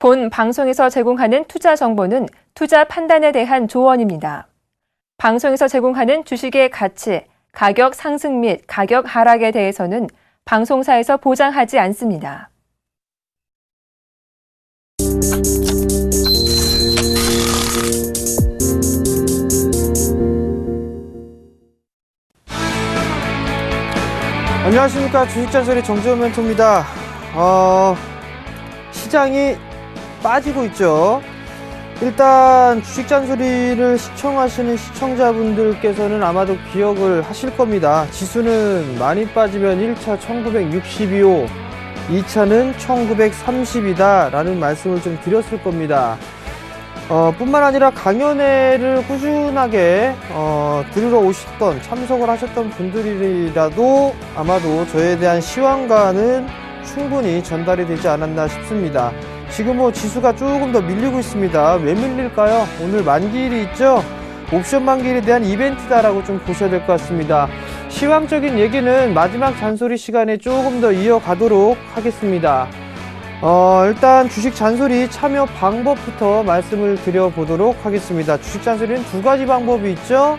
본 방송에서 제공하는 투자 정보는 투자 판단에 대한 조언입니다. 방송에서 제공하는 주식의 가치, 가격 상승 및 가격 하락에 대해서는 방송사에서 보장하지 않습니다. 안녕하십니까. 주식잔소리 정재훈 멘토입니다. 시장이 빠지고 있죠. 일단 주식잔소리를 시청하시는 시청자분들께서는 아마도 기억을 하실 겁니다. 지수는 많이 빠지면 1차 1962호, 2차는 1930이다 라는 말씀을 좀 드렸을 겁니다. 뿐만 아니라 강연회를 꾸준하게 들으러 오셨던, 참석을 하셨던 분들이라도 아마도 저에 대한 시황과는 충분히 전달이 되지 않았나 싶습니다. 지금 지수가 조금 더 밀리고 있습니다. 왜 밀릴까요? 오늘 만기일이 있죠? 옵션 만기일에 대한 이벤트다라고 좀 보셔야 될 것 같습니다. 시황적인 얘기는 마지막 잔소리 시간에 조금 더 이어가도록 하겠습니다. 일단 주식 잔소리 참여 방법부터 말씀을 드려보도록 하겠습니다. 주식 잔소리는 두 가지 방법이 있죠.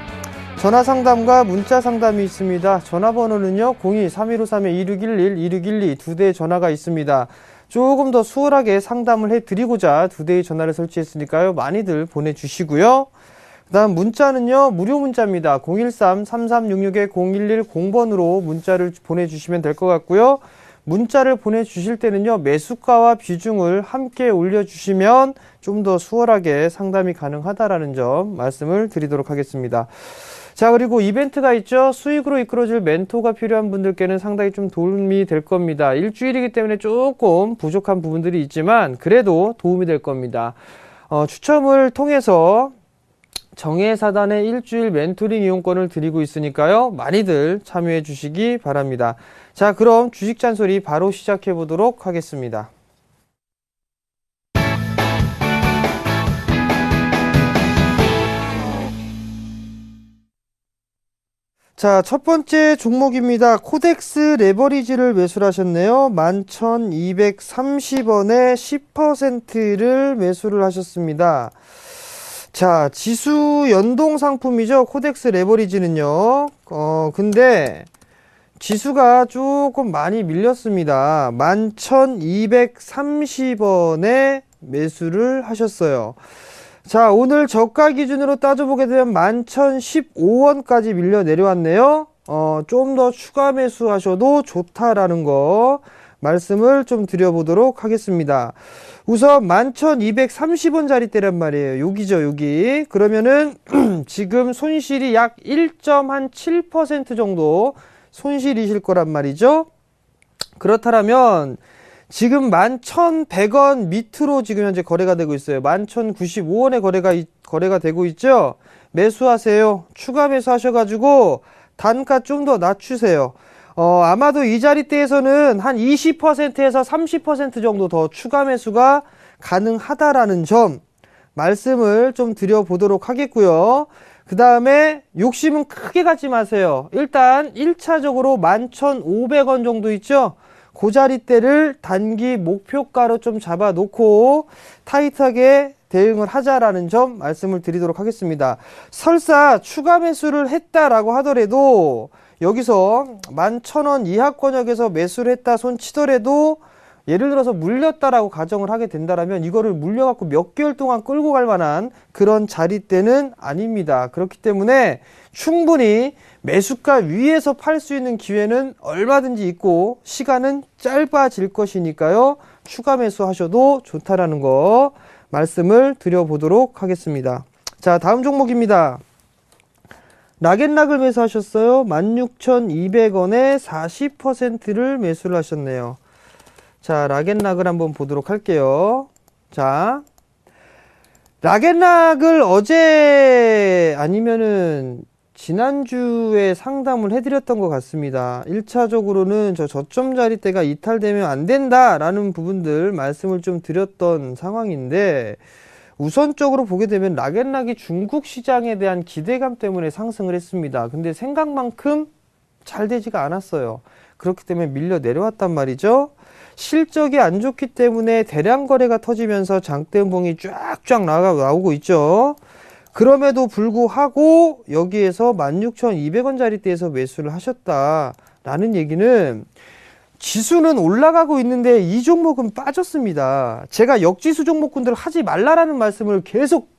전화 상담과 문자 상담이 있습니다. 전화번호는요 02-3153-2611, 2612 두 대의 전화가 있습니다. 조금 더 수월하게 상담을 해드리고자 두 대의 전화를 설치했으니까요 많이들 보내주시고요. 그 다음 문자는요 무료 문자입니다. 013-3366-0110번으로 문자를 보내주시면 될 것 같고요. 문자를 보내주실 때는요 매수가와 비중을 함께 올려주시면 좀 더 수월하게 상담이 가능하다라는 점 말씀을 드리도록 하겠습니다. 자, 그리고 이벤트가 있죠. 수익으로 이끌어줄 멘토가 필요한 분들께는 상당히 좀 도움이 될 겁니다. 일주일이기 때문에 조금 부족한 부분들이 있지만 그래도 도움이 될 겁니다. 추첨을 통해서 정예사단의 일주일 멘토링 이용권을 드리고 있으니까요 많이들 참여해 주시기 바랍니다. 자, 그럼 주식 잔소리 바로 시작해 보도록 하겠습니다. 자, 첫 번째 종목입니다. 코덱스 레버리지를 매수를 하셨네요. 11,230원에 10%를 매수를 하셨습니다. 자, 지수 연동 상품이죠. 코덱스 레버리지는요. 근데 지수가 조금 많이 밀렸습니다. 11,230원에 매수를 하셨어요. 자, 오늘 저가 기준으로 따져보게 되면 11,015원까지 밀려 내려왔네요. 좀 더 추가 매수하셔도 좋다라는 거 말씀을 좀 드려보도록 하겠습니다. 우선 11,230원짜리대란 말이에요. 여기죠, 여기. 그러면은 지금 손실이 약 1.7% 정도 손실이실 거란 말이죠. 그렇다면 지금 11,100원 밑으로 지금 현재 거래가 되고 있어요. 11,095원에 거래가 되고 있죠. 매수하세요. 추가 매수하셔가지고 단가 좀 더 낮추세요. 아마도 이 자리대에서는 한 20%에서 30% 정도 더 추가 매수가 가능하다라는 점 말씀을 좀 드려보도록 하겠고요. 그 다음에 욕심은 크게 갖지 마세요. 일단 1차적으로 11,500원 정도 있죠. 그 자리대를 단기 목표가로 좀 잡아놓고 타이트하게 대응을 하자라는 점 말씀을 드리도록 하겠습니다. 설사 추가 매수를 했다라고 하더라도 여기서 11,000원 이하권역에서 매수를 했다 손 치더라도 예를 들어서 물렸다라고 가정을 하게 된다면 이거를 물려갖고 몇 개월 동안 끌고 갈 만한 그런 자리대는 아닙니다. 그렇기 때문에 충분히 매수가 위에서 팔 수 있는 기회는 얼마든지 있고 시간은 짧아질 것이니까요. 추가 매수하셔도 좋다라는 거 말씀을 드려보도록 하겠습니다. 자, 다음 종목입니다. 락앤락을 매수하셨어요. 16,200원에 40%를 매수를 하셨네요. 자, 락앤락을 한번 보도록 할게요. 자, 락앤락을 어제 아니면은 지난주에 상담을 해드렸던 것 같습니다. 1차적으로는 저점 자리대가 이탈되면 안 된다라는 부분들 말씀을 좀 드렸던 상황인데 우선적으로 보게 되면 락앤락이 중국 시장에 대한 기대감 때문에 상승을 했습니다. 근데 생각만큼 잘 되지가 않았어요. 그렇기 때문에 밀려 내려왔단 말이죠. 실적이 안 좋기 때문에 대량 거래가 터지면서 장대음봉이 쫙쫙 나오고 있죠. 그럼에도 불구하고 여기에서 16,200원짜리대에서 매수를 하셨다라는 얘기는 지수는 올라가고 있는데 이 종목은 빠졌습니다. 제가 역지수 종목군들 하지 말라라는 말씀을 계속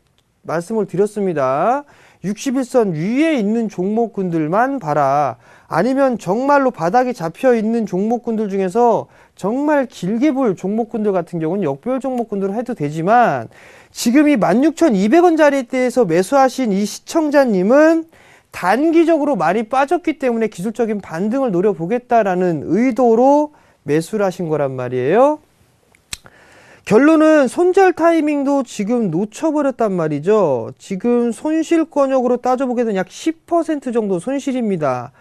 말씀을 드렸습니다. 61선 위에 있는 종목군들만 봐라. 아니면 정말로 바닥이 잡혀 있는 종목군들 중에서 정말 길게 볼 종목군들 같은 경우는 역별 종목군들을 해도 되지만 지금 이 16,200원짜리대에서 매수하신 이 시청자님은 단기적으로 많이 빠졌기 때문에 기술적인 반등을 노려보겠다라는 의도로 매수를 하신 거란 말이에요. 결론은 손절 타이밍도 지금 놓쳐버렸단 말이죠. 지금 손실권역으로 따져보게 되면 약 10% 정도 손실입니다.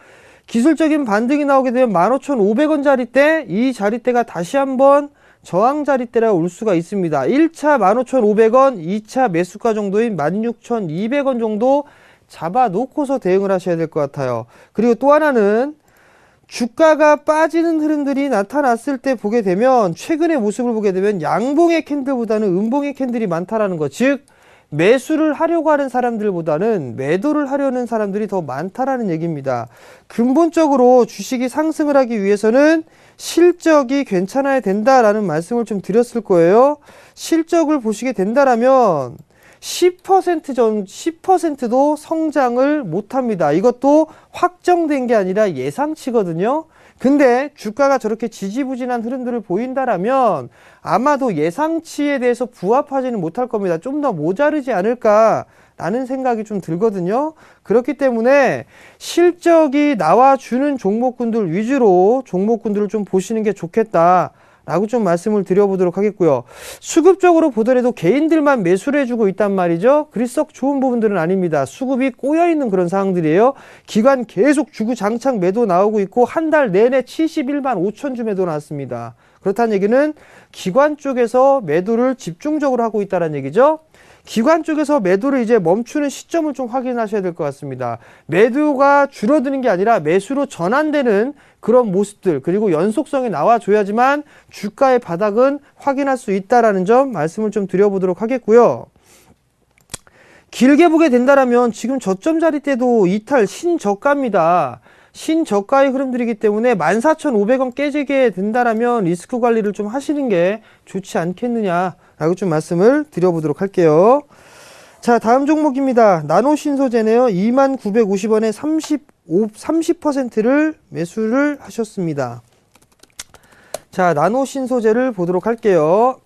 기술적인 반등이 나오게 되면 15,500원짜리대, 이 자리대가 다시 한번 저항 자리대라 올 수가 있습니다. 1차 15,500원, 2차 매수가 정도인 16,200원 정도 잡아놓고서 대응을 하셔야 될 것 같아요. 그리고 또 하나는 주가가 빠지는 흐름들이 나타났을 때 보게 되면 최근의 모습을 보게 되면 양봉의 캔들보다는 음봉의 캔들이 많다라는 것, 즉 매수를 하려고 하는 사람들보다는 매도를 하려는 사람들이 더 많다라는 얘기입니다. 근본적으로 주식이 상승을 하기 위해서는 실적이 괜찮아야 된다라는 말씀을 좀 드렸을 거예요. 실적을 보시게 된다라면 10%도 성장을 못합니다. 이것도 확정된 게 아니라 예상치거든요. 근데 주가가 저렇게 지지부진한 흐름들을 보인다라면 아마도 예상치에 대해서 부합하지는 못할 겁니다. 좀 더 모자르지 않을까라는 생각이 좀 들거든요. 그렇기 때문에 실적이 나와주는 종목군들 위주로 종목군들을 좀 보시는 게 좋겠다 라고 좀 말씀을 드려보도록 하겠고요. 수급적으로 보더라도 개인들만 매수를 해주고 있단 말이죠. 그리 썩 좋은 부분들은 아닙니다. 수급이 꼬여있는 그런 상황들이에요. 기관 계속 주구장창 매도 나오고 있고 한 달 내내 71만 5천 주 매도 나왔습니다. 그렇다는 얘기는 기관 쪽에서 매도를 집중적으로 하고 있다는 얘기죠. 기관 쪽에서 매도를 이제 멈추는 시점을 좀 확인하셔야 될 것 같습니다. 매도가 줄어드는 게 아니라 매수로 전환되는 그런 모습들, 그리고 연속성이 나와줘야지만 주가의 바닥은 확인할 수 있다라는 점 말씀을 좀 드려보도록 하겠고요. 길게 보게 된다면 지금 저점 자리 때도 이탈 신저가입니다. 신저가의 흐름들이기 때문에 14,500원 깨지게 된다라면 리스크 관리를 좀 하시는 게 좋지 않겠느냐라고 좀 말씀을 드려보도록 할게요. 자, 다음 종목입니다. 나노신소재네요. 2950원에 30%를 매수를 하셨습니다. 자, 나노신소재를 보도록 할게요.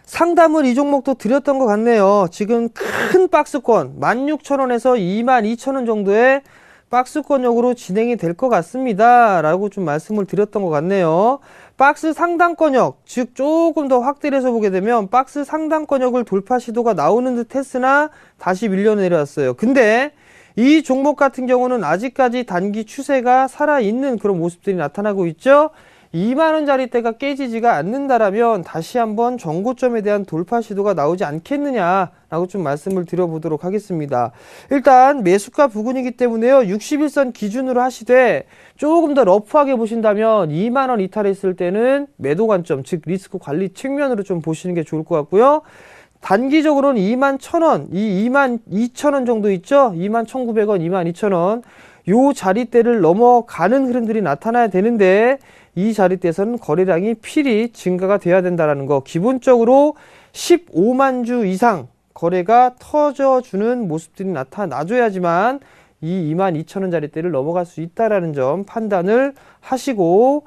상담을 이 종목도 드렸던 것 같네요. 지금 큰 박스권 16,000원에서 22,000원 정도의 박스권역으로 진행이 될 것 같습니다 라고 좀 말씀을 드렸던 것 같네요. 박스 상단권역, 즉 조금 더 확대를 해서 보게 되면 박스 상단권역을 돌파 시도가 나오는 듯 했으나 다시 밀려 내려왔어요. 근데 이 종목 같은 경우는 아직까지 단기 추세가 살아있는 그런 모습들이 나타나고 있죠. 2만원짜리대가 깨지지가 않는다라면 다시 한번 전고점에 대한 돌파 시도가 나오지 않겠느냐라고 좀 말씀을 드려보도록 하겠습니다. 일단 매수가 부근이기 때문에요. 61선 기준으로 하시되 조금 더 러프하게 보신다면 2만원 이탈했을 때는 매도 관점, 즉 리스크 관리 측면으로 좀 보시는 게 좋을 것 같고요. 단기적으로는 21,000원, 이 22,000원 정도 있죠? 21,900원, 22,000원. 요 자리대를 넘어가는 흐름들이 나타나야 되는데 이 자리대에서는 거래량이 필히 증가가 돼야 된다는 거. 기본적으로 15만 주 이상 거래가 터져주는 모습들이 나타나줘야지만 이 22,000원 자리대를 넘어갈 수 있다는 점 판단을 하시고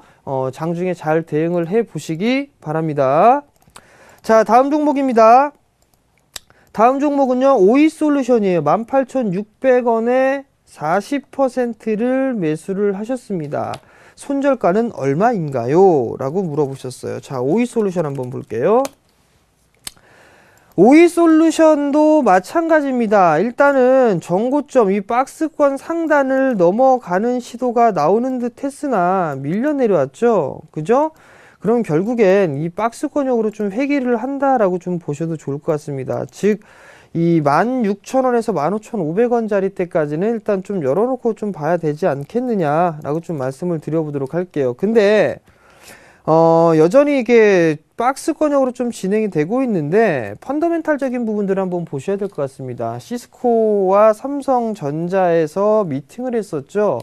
장중에 잘 대응을 해 보시기 바랍니다. 자, 다음 종목입니다. 다음 종목은요, 오이솔루션이에요. 18,600원에 40%를 매수를 하셨습니다. 손절가는 얼마인가요? 라고 물어보셨어요. 자, 오이솔루션 한번 볼게요. 오이솔루션도 마찬가지입니다. 일단은 전고점 이 박스권 상단을 넘어가는 시도가 나오는 듯 했으나 밀려 내려왔죠. 그죠? 그럼 결국엔 이 박스권역으로 좀 회귀를 한다라고 좀 보셔도 좋을 것 같습니다. 즉, 이 16,000원에서 15,500원짜리 때까지는 일단 좀 열어놓고 좀 봐야 되지 않겠느냐라고 좀 말씀을 드려보도록 할게요. 근데 여전히 이게 박스권역으로 좀 진행이 되고 있는데 펀더멘탈적인 부분들을 한번 보셔야 될 것 같습니다. 시스코와 삼성전자에서 미팅을 했었죠.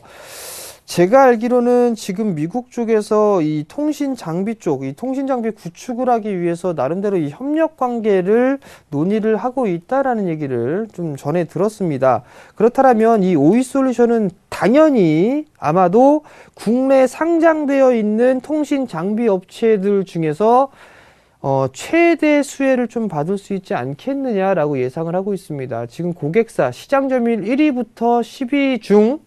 제가 알기로는 지금 미국 쪽에서 이 통신 장비 쪽, 이 통신 장비 구축을 하기 위해서 나름대로 이 협력 관계를 논의를 하고 있다라는 얘기를 좀 전에 들었습니다. 그렇다면 이 오이솔루션은 당연히 아마도 국내 상장되어 있는 통신 장비 업체들 중에서 최대 수혜를 좀 받을 수 있지 않겠느냐라고 예상을 하고 있습니다. 지금 고객사 시장 점유율 1위부터 10위 중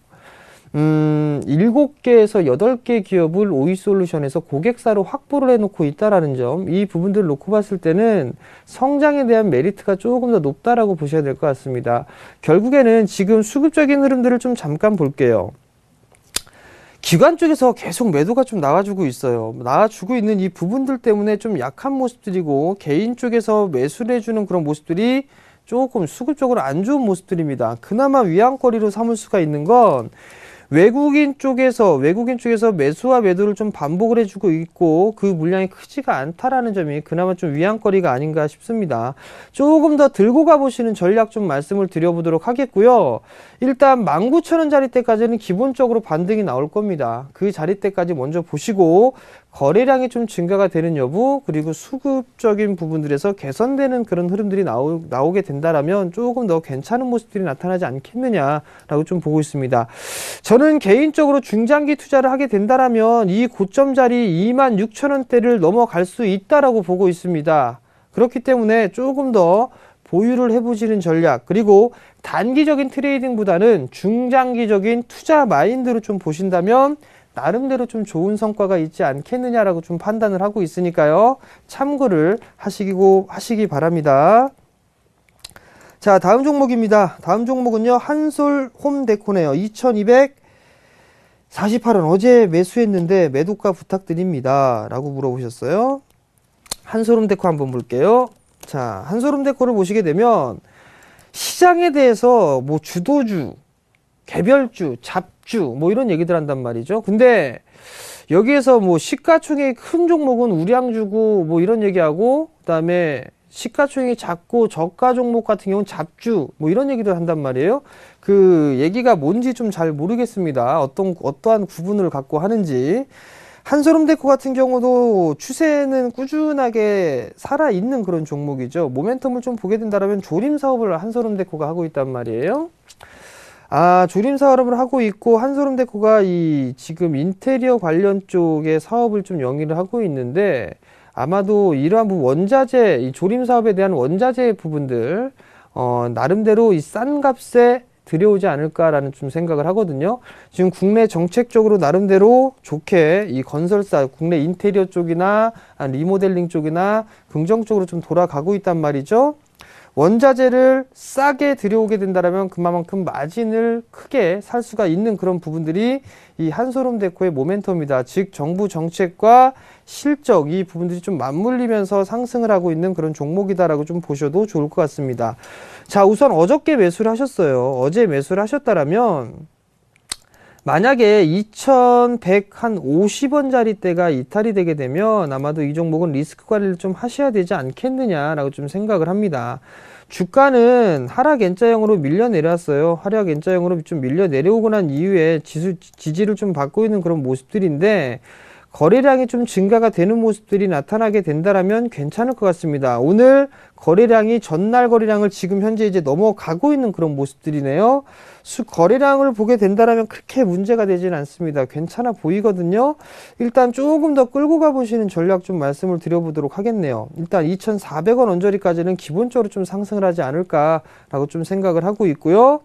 7개에서 8개 기업을 오이솔루션에서 고객사로 확보를 해놓고 있다라는 점, 이 부분들을 놓고 봤을 때는 성장에 대한 메리트가 조금 더 높다라고 보셔야 될 것 같습니다. 결국에는 지금 수급적인 흐름들을 좀 잠깐 볼게요. 기관 쪽에서 계속 매도가 좀 나와주고 있어요. 나와주고 있는 이 부분들 때문에 좀 약한 모습들이고, 개인 쪽에서 매수를 해주는 그런 모습들이 조금 수급적으로 안 좋은 모습들입니다. 그나마 위안거리로 삼을 수가 있는 건 외국인 쪽에서 매수와 매도를 좀 반복을 해주고 있고 그 물량이 크지가 않다라는 점이 그나마 좀 위안거리가 아닌가 싶습니다. 조금 더 들고 가보시는 전략 좀 말씀을 드려보도록 하겠고요. 일단 19,000원 자리대까지는 기본적으로 반등이 나올 겁니다. 그 자리대까지 먼저 보시고 거래량이 좀 증가가 되는 여부, 그리고 수급적인 부분들에서 개선되는 그런 흐름들이 나오게 된다라면 조금 더 괜찮은 모습들이 나타나지 않겠느냐라고 좀 보고 있습니다. 저는 개인적으로 중장기 투자를 하게 된다라면 이 고점 자리 26,000원대를 넘어갈 수 있다라고 보고 있습니다. 그렇기 때문에 조금 더 보유를 해보시는 전략, 그리고 단기적인 트레이딩보다는 중장기적인 투자 마인드로 좀 보신다면 나름대로 좀 좋은 성과가 있지 않겠느냐라고 좀 판단을 하고 있으니까요. 참고를 하시기 바랍니다. 자, 다음 종목입니다. 다음 종목은요, 한솔홈데코네요. 2248원. 어제 매수했는데 매도가 부탁드립니다. 라고 물어보셨어요. 한솔홈데코 한번 볼게요. 자, 한솔홈데코를 보시게 되면 시장에 대해서 뭐 주도주, 개별주, 잡주 뭐 이런 얘기들 한단 말이죠. 근데 여기에서 뭐 시가총액이 큰 종목은 우량주고 뭐 이런 얘기하고, 그다음에 시가총액이 작고 저가 종목 같은 경우는 잡주 뭐 이런 얘기들 한단 말이에요. 그 얘기가 뭔지 좀 잘 모르겠습니다. 어떠한 구분을 갖고 하는지. 한솔홈데코 같은 경우도 추세는 꾸준하게 살아있는 그런 종목이죠. 모멘텀을 좀 보게 된다면 조림 사업을 한솔홈데코가 하고 있단 말이에요. 조림 사업을 하고 있고, 한솔홈데코가 이 지금 인테리어 관련 쪽의 사업을 좀 영위를 하고 있는데, 아마도 이러한 원자재, 이 조림 사업에 대한 원자재 부분들, 나름대로 이 싼 값에 들여오지 않을까라는 좀 생각을 하거든요. 지금 국내 정책적으로 나름대로 좋게 이 건설사, 국내 인테리어 쪽이나 리모델링 쪽이나 긍정적으로 좀 돌아가고 있단 말이죠. 원자재를 싸게 들여오게 된다면 그만큼 마진을 크게 살 수가 있는 그런 부분들이 이 한솔홈데코의 모멘텀이다. 즉 정부 정책과 실적, 이 부분들이 좀 맞물리면서 상승을 하고 있는 그런 종목이다라고 좀 보셔도 좋을 것 같습니다. 자, 우선 어저께 매수를 하셨어요. 어제 매수를 하셨다라면 만약에 2150원짜리대가 이탈이 되게 되면 아마도 이 종목은 리스크 관리를 좀 하셔야 되지 않겠느냐라고 좀 생각을 합니다. 주가는 하락 N자형으로 밀려 내려왔어요. 하락 N자형으로 좀 밀려 내려오고 난 이후에 지지를 좀 받고 있는 그런 모습들인데, 거래량이 좀 증가가 되는 모습들이 나타나게 된다라면 괜찮을 것 같습니다. 오늘 거래량이 전날 거래량을 지금 현재 이제 넘어가고 있는 그런 모습들이네요. 거래량을 보게 된다라면 그렇게 문제가 되진 않습니다. 괜찮아 보이거든요. 일단 조금 더 끌고 가보시는 전략 좀 말씀을 드려보도록 하겠네요. 일단 2,400원 언저리까지는 기본적으로 좀 상승을 하지 않을까라고 좀 생각을 하고 있고요.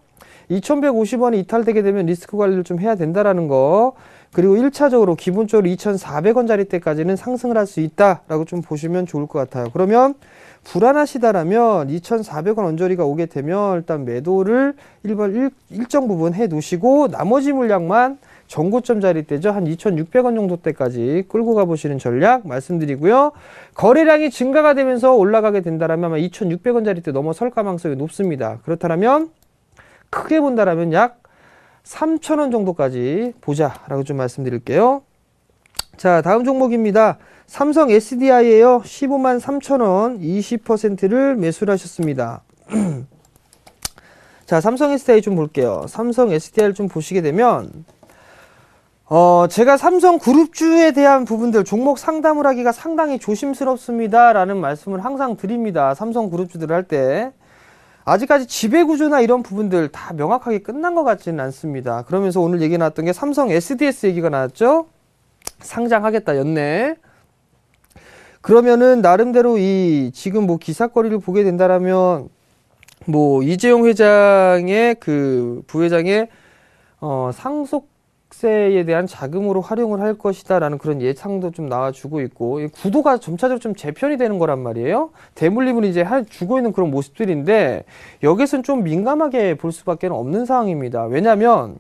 2,150원이 이탈되게 되면 리스크 관리를 좀 해야 된다라는 거, 그리고 1차적으로 기본적으로 2,400원짜리 때까지는 상승을 할 수 있다라고 좀 보시면 좋을 것 같아요. 그러면 불안하시다라면 2,400원 언저리가 오게 되면 일단 매도를 일정 부분 해 놓으시고 나머지 물량만 전고점 자리대죠. 한 2,600원 정도 때까지 끌고 가보시는 전략 말씀드리고요. 거래량이 증가가 되면서 올라가게 된다면 아마 2,600원 자리대 넘어설 가능성이 높습니다. 그렇다면 크게 본다라면 약 3,000원 정도까지 보자라고 좀 말씀드릴게요. 자, 다음 종목입니다. 삼성 SDI에요. 15만 3천 원 20%를 매수를 하셨습니다. 자, 삼성 SDI 좀 볼게요. 삼성 SDI를 좀 보시게 되면 제가 삼성 그룹주에 대한 부분들 종목 상담을 하기가 상당히 조심스럽습니다 라는 말씀을 항상 드립니다. 삼성 그룹주들을 할 때 아직까지 지배구조나 이런 부분들 다 명확하게 끝난 것 같지는 않습니다. 그러면서 오늘 얘기 나왔던 게 삼성 SDS 얘기가 나왔죠. 상장하겠다 연내. 그러면은 나름대로 이 지금 뭐 기사거리를 보게 된다라면 뭐 이재용 회장의 그 부회장의 상속세에 대한 자금으로 활용을 할 것이다라는 그런 예상도 좀 나와주고 있고 구도가 점차적으로 좀 재편이 되는 거란 말이에요. 대물림을 이제 주고 있는 그런 모습들인데 여기서는 좀 민감하게 볼 수밖에 없는 상황입니다. 왜냐하면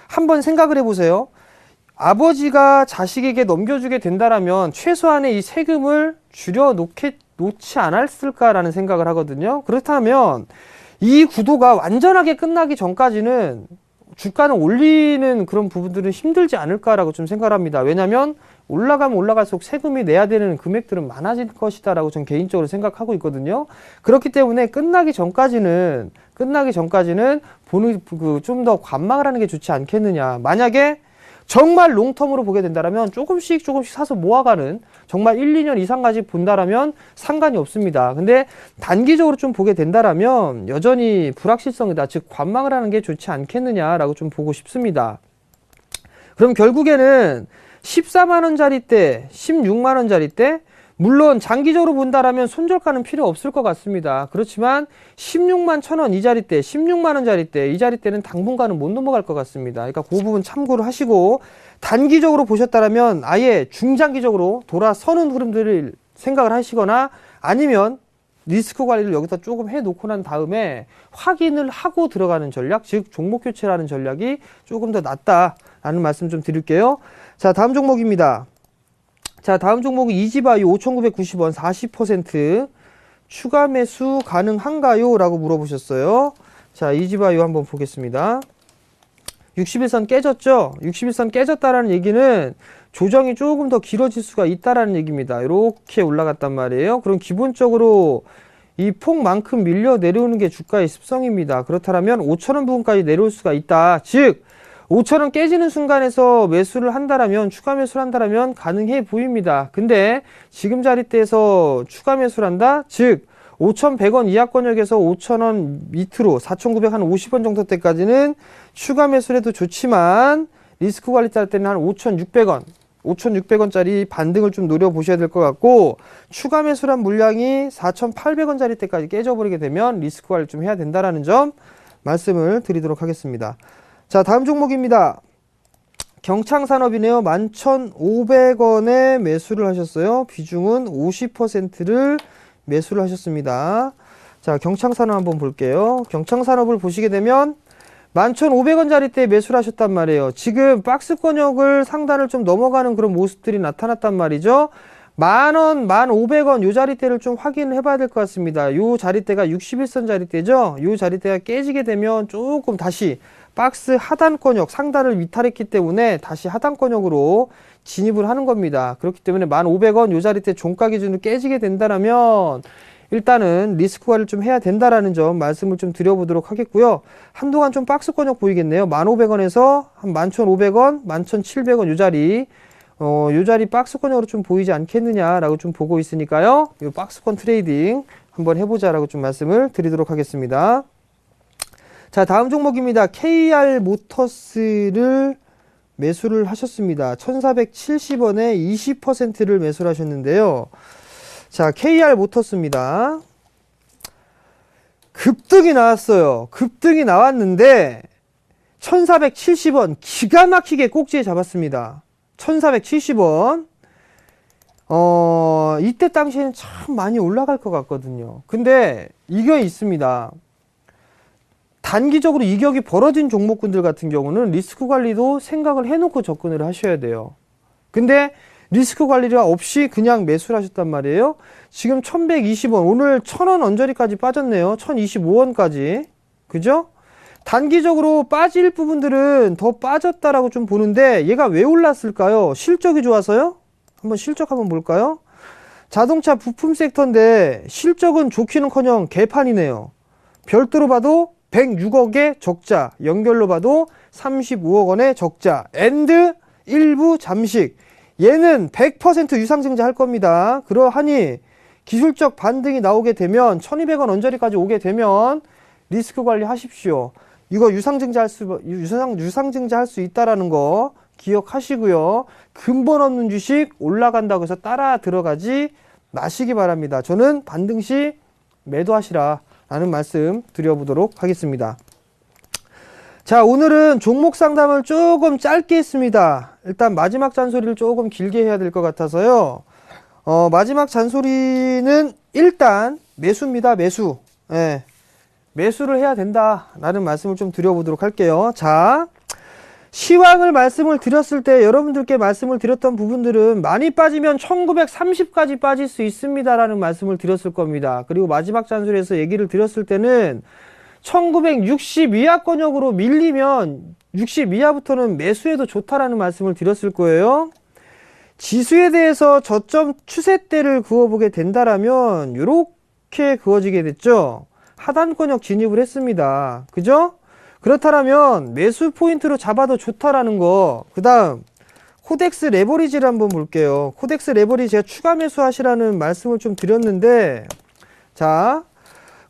한번 생각을 해보세요. 아버지가 자식에게 넘겨주게 된다라면 최소한의 이 세금을 놓지 않았을까라는 생각을 하거든요. 그렇다면 이 구도가 완전하게 끝나기 전까지는 주가는 올리는 그런 부분들은 힘들지 않을까라고 좀 생각을 합니다. 왜냐하면 올라가면 올라갈수록 세금이 내야 되는 금액들은 많아질 것이다라고 저는 개인적으로 생각하고 있거든요. 그렇기 때문에 끝나기 전까지는 보는 좀 더 관망을 하는 게 좋지 않겠느냐. 만약에 정말 롱텀으로 보게 된다면 조금씩 사서 모아가는 정말 1, 2년 이상까지 본다라면 상관이 없습니다. 근데 단기적으로 좀 보게 된다라면 여전히 불확실성이다. 즉 관망을 하는 게 좋지 않겠느냐라고 좀 보고 싶습니다. 그럼 결국에는 14만 원짜리 때, 16만 원짜리 때 물론 장기적으로 본다라면 손절가는 필요 없을 것 같습니다. 그렇지만 16만 1,000원 이 자리대, 16만 원짜리 때, 이 자리대는 당분간은 못 넘어갈 것 같습니다. 그러니까 그 부분 참고를 하시고 단기적으로 보셨다라면 아예 중장기적으로 돌아서는 흐름들을 생각을 하시거나 아니면 리스크 관리를 여기다 조금 해놓고 난 다음에 확인을 하고 들어가는 전략, 즉 종목 교체라는 전략이 조금 더 낫다라는 말씀 좀 드릴게요. 자, 다음 종목입니다. 자, 다음 종목은 이지바이오 5,990원 40% 추가 매수 가능한가요? 라고 물어보셨어요. 자, 이지바이오 한번 보겠습니다. 60일선 깨졌죠? 60일선 깨졌다라는 얘기는 조정이 조금 더 길어질 수가 있다라는 얘기입니다. 이렇게 올라갔단 말이에요. 그럼 기본적으로 이 폭만큼 밀려 내려오는 게 주가의 습성입니다. 그렇다면 5,000원 부분까지 내려올 수가 있다. 즉 5,000원 깨지는 순간에서 매수를 한다라면 추가 매수를 한다라면 가능해 보입니다. 근데 지금 자리대에서 추가 매수를 한다? 즉 5,100원 이하권역에서 5,000원 밑으로 4,950원 정도 때까지는 추가 매수를 해도 좋지만 리스크 관리 짤 때는 한 5,600원짜리 반등을 좀 노려보셔야 될 것 같고 추가 매수란 물량이 4,800원짜리 때까지 깨져버리게 되면 리스크 관리 좀 해야 된다라는 점 말씀을 드리도록 하겠습니다. 자, 다음 종목입니다. 경창산업이네요. 11,500원에 매수를 하셨어요. 비중은 50%를 매수를 하셨습니다. 자, 경창산업 한번 볼게요. 경창산업을 보시게 되면 11,500원짜리 때 매수를 하셨단 말이에요. 지금 박스권역을 상단을 좀 넘어가는 그런 모습들이 나타났단 말이죠. 10,000원, 1,500원 요 자리대를 좀 확인을 해봐야 될 것 같습니다. 요 자리대가 61선 자리대죠. 요 자리대가 깨지게 되면 조금 다시 박스 하단권역 상단을 이탈했기 때문에 다시 하단권역으로 진입을 하는 겁니다. 그렇기 때문에 1,500원 요 자리대 종가 기준으로 깨지게 된다면 일단은 리스크 관리를 좀 해야 된다라는 점 말씀을 좀 드려보도록 하겠고요. 한동안 좀 박스권역 보이겠네요. 1,500원에서 한 11,500원, 11,700원 요 자리 박스권역으로 좀 보이지 않겠느냐라고 좀 보고 있으니까요. 이 박스권 트레이딩 한번 해보자라고 좀 말씀을 드리도록 하겠습니다. 자, 다음 종목입니다. KR 모터스를 매수를 하셨습니다. 1,470원에 20%를 매수를 하셨는데요. 자, KR 모터스입니다. 급등이 나왔어요. 급등이 나왔는데 1,470원 기가 막히게 꼭지에 잡았습니다. 1,470원. 이때 당시에는 참 많이 올라갈 것 같거든요. 근데 이게 있습니다. 단기적으로 이격이 벌어진 종목군들 같은 경우는 리스크 관리도 생각을 해놓고 접근을 하셔야 돼요. 근데 리스크 관리가 없이 그냥 매수를 하셨단 말이에요. 지금 1,120원, 오늘 1,000원 언저리까지 빠졌네요. 1,025원까지. 그죠? 단기적으로 빠질 부분들은 더 빠졌다라고 좀 보는데 얘가 왜 올랐을까요? 실적이 좋아서요? 한번 실적 한번 볼까요? 자동차 부품 섹터인데 실적은 좋기는커녕 개판이네요. 별도로 봐도 106억의 적자, 연결로 봐도 35억 원의 적자, 앤드 일부 잠식. 얘는 100% 유상증자 할 겁니다. 그러하니 기술적 반등이 나오게 되면 1200원 언저리까지 오게 되면 리스크 관리 하십시오. 이거 유상증자 할 수 있다라는 거 기억하시고요. 근본 없는 주식 올라간다고 해서 따라 들어가지 마시기 바랍니다. 저는 반등 시 매도하시라 라는 말씀 드려보도록 하겠습니다. 자, 오늘은 종목 상담을 조금 짧게 했습니다. 일단 마지막 잔소리를 조금 길게 해야 될 것 같아서요. 마지막 잔소리는 일단 매수입니다. 매수. 예. 매수를 해야 된다라는 말씀을 좀 드려보도록 할게요. 자, 시황을 말씀을 드렸을 때 여러분들께 말씀을 드렸던 부분들은 많이 빠지면 1930까지 빠질 수 있습니다라는 말씀을 드렸을 겁니다. 그리고 마지막 잔소리에서 얘기를 드렸을 때는 1960 이하권역으로 밀리면 60 이하부터는 매수해도 좋다라는 말씀을 드렸을 거예요. 지수에 대해서 저점 추세대를 그어보게 된다라면 이렇게 그어지게 됐죠. 하단권역 진입을 했습니다. 그죠? 그렇다면 매수 포인트로 잡아도 좋다라는 거. 그 다음 코덱스 레버리지를 한번 볼게요. 코덱스 레버리지 제가 추가 매수 하시라는 말씀을 좀 드렸는데, 자,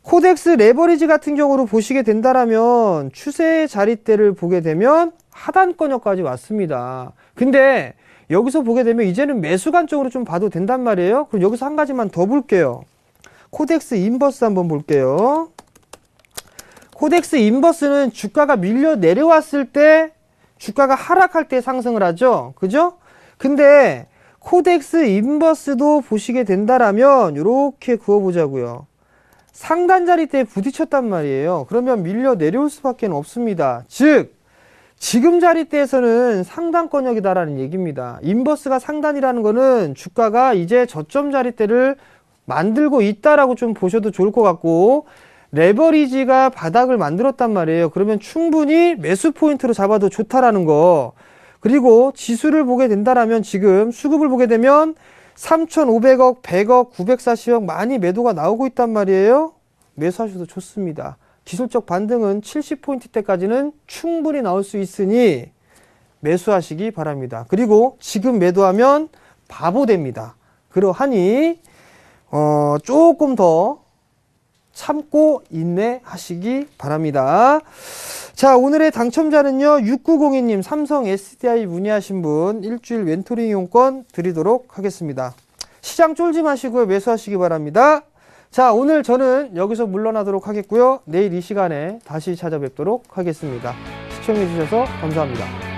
코덱스 레버리지 같은 경우로 보시게 된다라면 추세 자리대를 보게 되면 하단권역까지 왔습니다. 근데 여기서 보게 되면 이제는 매수 관점으로 좀 봐도 된단 말이에요. 그럼 여기서 한 가지만 더 볼게요. 코덱스 인버스 한번 볼게요. 코덱스 인버스는 주가가 밀려 내려왔을 때, 주가가 하락할 때 상승을 하죠. 그죠? 근데 코덱스 인버스도 보시게 된다라면 이렇게 그어보자고요. 상단 자리대에 부딪혔단 말이에요. 그러면 밀려 내려올 수밖에 없습니다. 즉 지금 자리대에서는 상단권역이다라는 얘기입니다. 인버스가 상단이라는 거는 주가가 이제 저점 자리대를 만들고 있다라고 좀 보셔도 좋을 것 같고, 레버리지가 바닥을 만들었단 말이에요. 그러면 충분히 매수 포인트로 잡아도 좋다라는 거. 그리고 지수를 보게 된다라면 지금 수급을 보게 되면 3,500억, 100억, 940억 많이 매도가 나오고 있단 말이에요. 매수하셔도 좋습니다. 기술적 반등은 70포인트대까지는 충분히 나올 수 있으니 매수하시기 바랍니다. 그리고 지금 매도하면 바보 됩니다. 그러하니 조금 더 참고 인내하시기 바랍니다. 자, 오늘의 당첨자는요, 6902님 삼성 SDI 문의하신 분 일주일 멘토링 이용권 드리도록 하겠습니다. 시장 쫄지 마시고요, 매수하시기 바랍니다. 자, 오늘 저는 여기서 물러나도록 하겠고요. 내일 이 시간에 다시 찾아뵙도록 하겠습니다. 시청해 주셔서 감사합니다.